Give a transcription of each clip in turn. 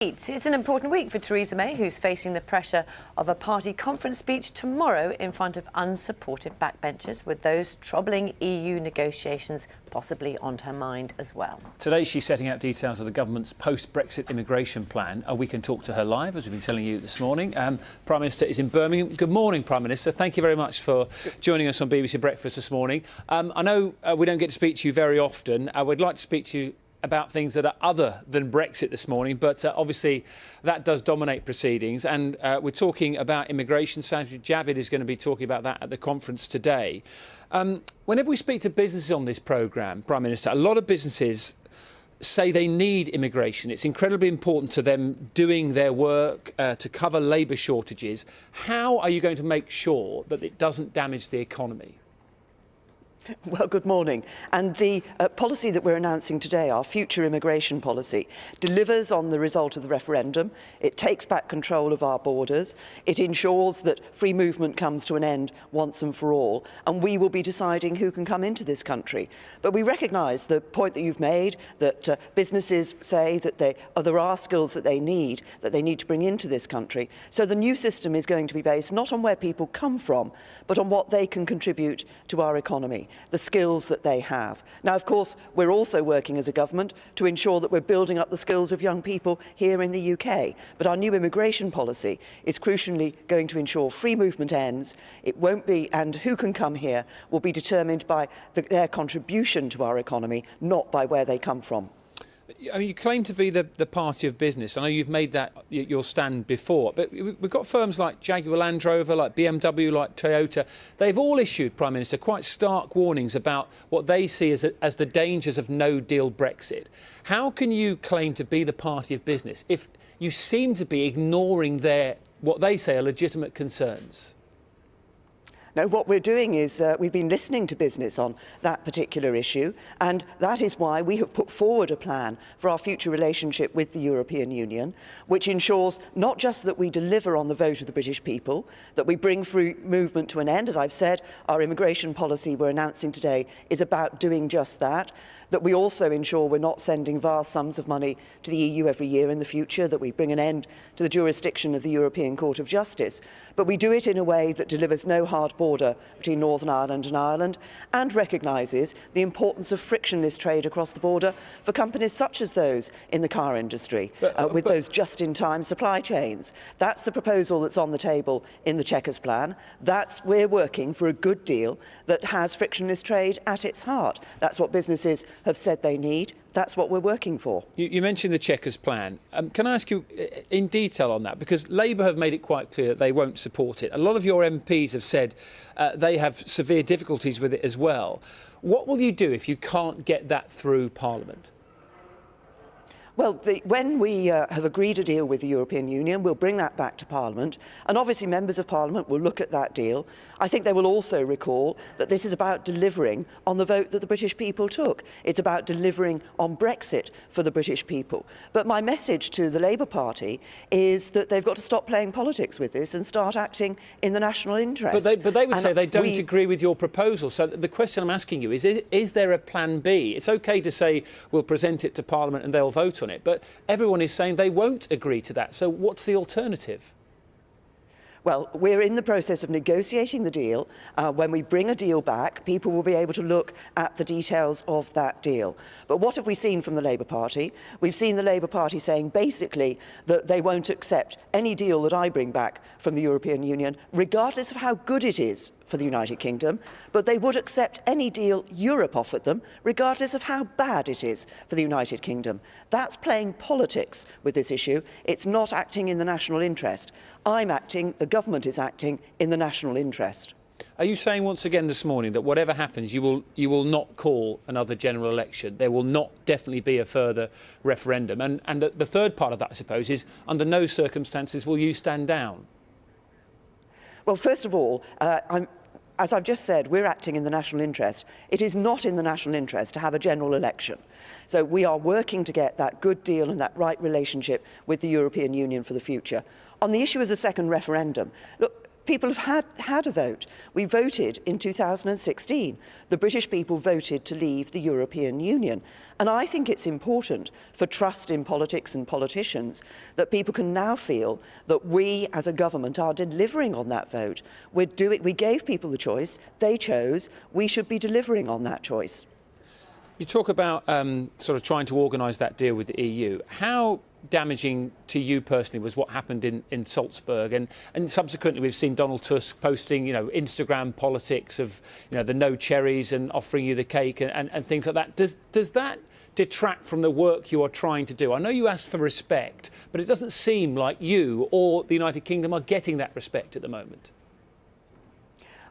It's an important week for Theresa May, who's facing the pressure of a party conference speech tomorrow in front of unsupportive backbenchers, with those troubling EU negotiations possibly on her mind as well. Today she's setting out details of the government's post-Brexit immigration plan. We can talk to her live, as we've been telling you this morning. Prime Minister is in Birmingham. Good morning, Prime Minister. Thank you very much for joining us on BBC Breakfast this morning. I know we don't get to speak to you very often. We'd like to speak to you about things that are other than Brexit this morning, but obviously that does dominate proceedings, and we're talking about immigration. Sajid Javid is going to be talking about that at the conference today. Whenever we speak to businesses on this programme, Prime Minister, a lot of businesses say they need immigration. It's incredibly important to them doing their work to cover labour shortages. How are you going to make sure that it doesn't damage the economy? Well, good morning. And the policy that we're announcing today, our future immigration policy, delivers on the result of the referendum. It takes back control of our borders. It ensures that free movement comes to an end once and for all. And we will be deciding who can come into this country. But we recognise the point that you've made, that businesses say that there are skills that they need to bring into this country. So the new system is going to be based not on where people come from, but on what they can contribute to our economy, the skills that they have. Now, of course, we're also working as a government to ensure that we're building up the skills of young people here in the UK. But our new immigration policy is crucially going to ensure free movement ends. It won't be, and who can come here will be determined by their contribution to our economy, not by where they come from. I mean, you claim to be the party of business. I know you've made that your stand before, but we've got firms like Jaguar Land Rover, like BMW, like Toyota. They've all issued, Prime Minister, quite stark warnings about what they see as the dangers of no-deal Brexit. How can you claim to be the party of business if you seem to be ignoring what they say are legitimate concerns? No, what we're doing is we've been listening to business on that particular issue, and that is why we have put forward a plan for our future relationship with the European Union, which ensures not just that we deliver on the vote of the British people, that we bring free movement to an end. As I've said, our immigration policy we're announcing today is about doing just that, that we also ensure we're not sending vast sums of money to the EU every year in the future, that we bring an end to the jurisdiction of the European Court of Justice. But we do it in a way that delivers no hard border between Northern Ireland and Ireland, and recognises the importance of frictionless trade across the border for companies such as those in the car industry, with those just-in-time supply chains. That's the proposal that's on the table in the Chequers plan. We're working for a good deal that has frictionless trade at its heart. That's what businesses have said they need. That's what we're working for. You mentioned the Chequers plan. Can I ask you in detail on that? Because Labour have made it quite clear that they won't support it. A lot of your MPs have said they have severe difficulties with it as well. What will you do if you can't get that through Parliament? Well, when we have agreed a deal with the European Union, we'll bring that back to Parliament, and obviously members of Parliament will look at that deal. I think they will also recall that this is about delivering on the vote that the British people took. It's about delivering on Brexit for the British people. But my message to the Labour Party is that they've got to stop playing politics with this and start acting in the national interest. But they would say they don't agree with your proposal. So the question I'm asking you is there a plan B? It's OK to say we'll present it to Parliament and they'll vote on it, but everyone is saying they won't agree to that. So what's the alternative? Well, we're in the process of negotiating the deal. When we bring a deal back, people will be able to look at the details of that deal. But what have we seen from the Labour Party? We've seen the Labour Party saying basically that they won't accept any deal that I bring back from the European Union, regardless of how good it is for the United Kingdom, but they would accept any deal Europe offered them, regardless of how bad it is for the United Kingdom. That's playing politics with this issue. It's not acting in the national interest. The government is acting in the national interest. Are you saying once again this morning that whatever happens, you will not call another general election? There will not definitely be a further referendum? And the third part of that, I suppose, is under no circumstances will you stand down? Well, first of all, as I've just said, we're acting in the national interest. It is not in the national interest to have a general election. So we are working to get that good deal and that right relationship with the European Union for the future. On the issue of the second referendum, look, people have had a vote. We voted in 2016. The British people voted to leave the European Union. And I think it's important for trust in politics and politicians that people can now feel that we as a government are delivering on that vote. We gave people the choice, they chose, we should be delivering on that choice. You talk about sort of trying to organise that deal with the EU. How damaging to you personally was what happened in Salzburg, and subsequently we've seen Donald Tusk posting, Instagram politics of, the no cherries and offering you the cake and things like that. Does that detract from the work you are trying to do? I know you asked for respect, but it doesn't seem like you or the United Kingdom are getting that respect at the moment.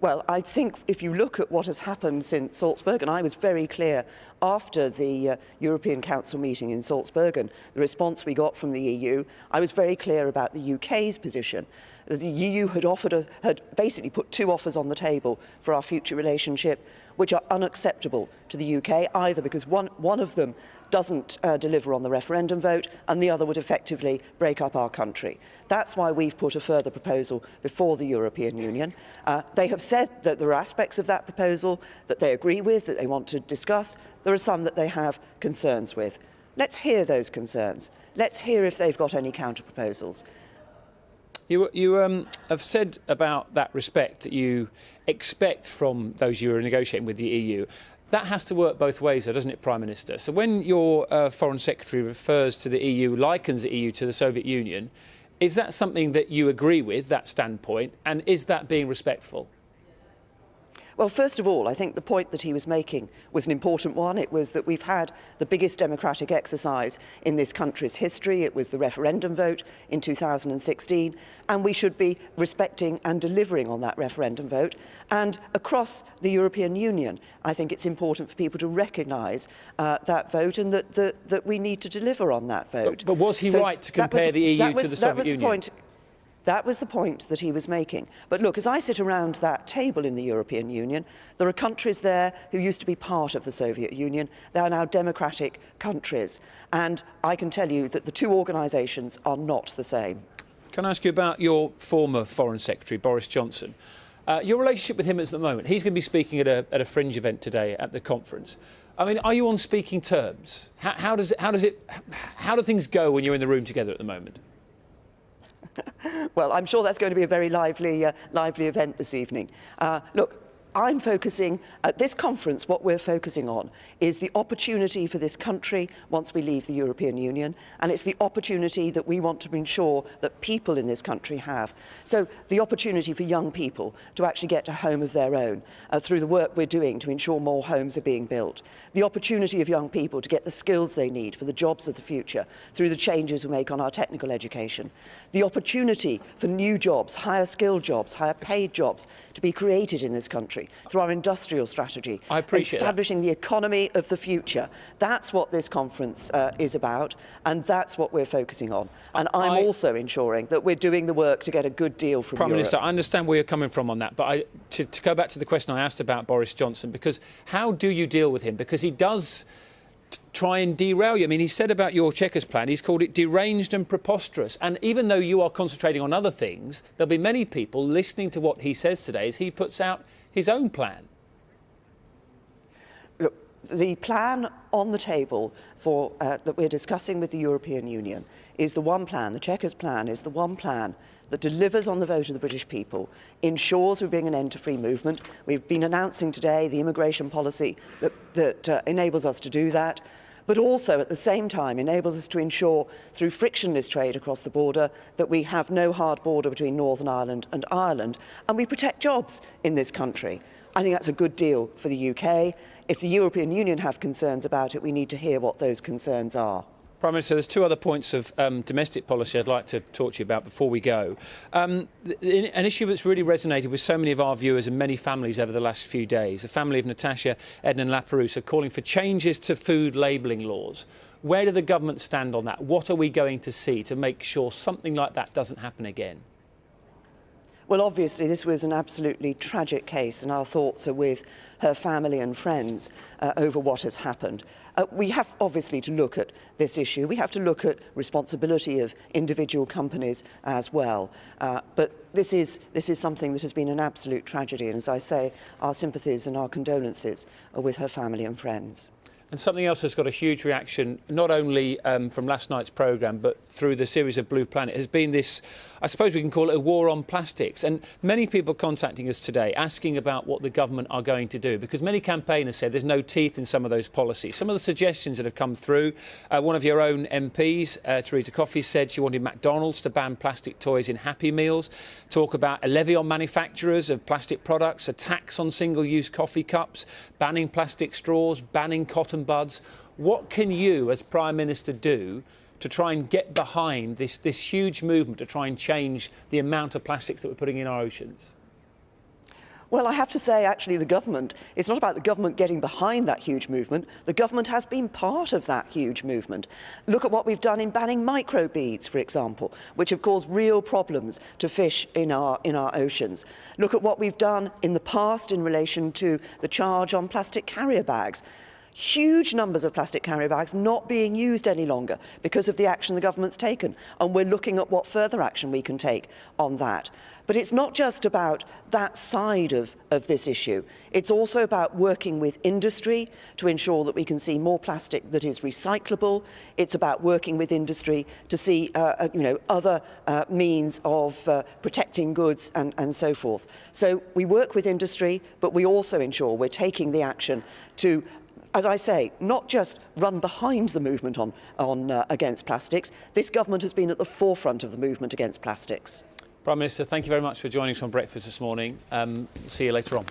Well, I think if you look at what has happened since Salzburg, and I was very clear after the European Council meeting in Salzburg and the response we got from the EU, I was very clear about the UK's position. The EU had basically put two offers on the table for our future relationship, which are unacceptable to the UK, either because one of them doesn't deliver on the referendum vote and the other would effectively break up our country. That's why we've put a further proposal before the European Union. They have said that there are aspects of that proposal that they agree with, that they want to discuss. There are some that they have concerns with. Let's hear those concerns. Let's hear if they've got any counter-proposals. You have said about that respect that you expect from those you are negotiating with the EU. That has to work both ways, though, doesn't it, Prime Minister? So when your Foreign Secretary refers to the EU, likens the EU to the Soviet Union, is that something that you agree with, that standpoint, and is that being respectful? Well, first of all, I think the point that he was making was an important one. It was that we've had the biggest democratic exercise in this country's history. It was the referendum vote in 2016, and we should be respecting and delivering on that referendum vote. And across the European Union, I think it's important for people to recognise that vote and that we need to deliver on that vote. But was he right to compare the EU to the Soviet Union? That was the point that he was making. But look, as I sit around that table in the European Union, there are countries there who used to be part of the Soviet Union. They are now democratic countries. And I can tell you that the two organisations are not the same. Can I ask you about your former Foreign Secretary, Boris Johnson? Your relationship with him at the moment, he's going to be speaking at a fringe event today at the conference. I mean, are you on speaking terms? How do things go when you're in the room together at the moment? Well, I'm sure that's going to be a very lively event this evening. Look, I'm focusing, at this conference, what we're focusing on is the opportunity for this country once we leave the European Union, and it's the opportunity that we want to ensure that people in this country have. So the opportunity for young people to actually get a home of their own through the work we're doing to ensure more homes are being built. The opportunity of young people to get the skills they need for the jobs of the future through the changes we make on our technical education. The opportunity for new jobs, higher skilled jobs, higher paid jobs to be created in this country through our industrial strategy, establishing the economy of the future. That's what this conference is about, and that's what we're focusing on. And I'm also ensuring that we're doing the work to get a good deal from Prime Europe. Minister, I understand where you're coming from on that, but to go back to the question I asked about Boris Johnson, because how do you deal with him? Because he does try and derail you. I mean, he said about your Chequers plan, he's called it deranged and preposterous. And even though you are concentrating on other things, there'll be many people listening to what he says today as he puts out his own plan. Look, the plan on the table for that we're discussing with the European Union is the one plan. The Chequers plan is the one plan that delivers on the vote of the British people, ensures we bring an end to free movement. We've been announcing today the immigration policy that enables us to do that, but also at the same time enables us to ensure through frictionless trade across the border that we have no hard border between Northern Ireland and Ireland, and we protect jobs in this country. I think that's a good deal for the UK. If the European Union have concerns about it, we need to hear what those concerns are. Prime Minister, there's two other points of domestic policy I'd like to talk to you about before we go. An issue that's really resonated with so many of our viewers and many families over the last few days. The family of Natasha, Edna and Laperouse are calling for changes to food labelling laws. Where do the government stand on that? What are we going to see to make sure something like that doesn't happen again? Well, obviously, this was an absolutely tragic case, and our thoughts are with her family and friends over what has happened. We have obviously to look at this issue. We have to look at responsibility of individual companies as well. But this is something that has been an absolute tragedy, and as I say, our sympathies and our condolences are with her family and friends. And something else has got a huge reaction, not only from last night's programme, but through the series of Blue Planet, has been this, I suppose we can call it a war on plastics. And many people contacting us today asking about what the government are going to do, because many campaigners said there's no teeth in some of those policies. Some of the suggestions that have come through, one of your own MPs, Theresa May, said she wanted McDonald's to ban plastic toys in Happy Meals, talk about a levy on manufacturers of plastic products, a tax on single-use coffee cups, banning plastic straws, banning cotton buds. What can you as Prime Minister do to try and get behind this huge movement to try and change the amount of plastics that we're putting in our oceans? Well, I have to say, actually, it's not about the government getting behind that huge movement. The government has been part of that huge movement. Look at what we've done in banning microbeads, for example, which have caused real problems to fish in our oceans. Look at what we've done in the past in relation to the charge on plastic carrier bags. Huge numbers of plastic carrier bags not being used any longer because of the action the government's taken, and we're looking at what further action we can take on that. But it's not just about that side of this issue. It's also about working with industry to ensure that we can see more plastic that is recyclable. It's about working with industry to see other means of protecting goods and so forth. So we work with industry, but we also ensure we're taking the action to, as I say, not just run behind the movement against plastics. This government has been at the forefront of the movement against plastics. Prime Minister, thank you very much for joining us on Breakfast this morning. See you later on.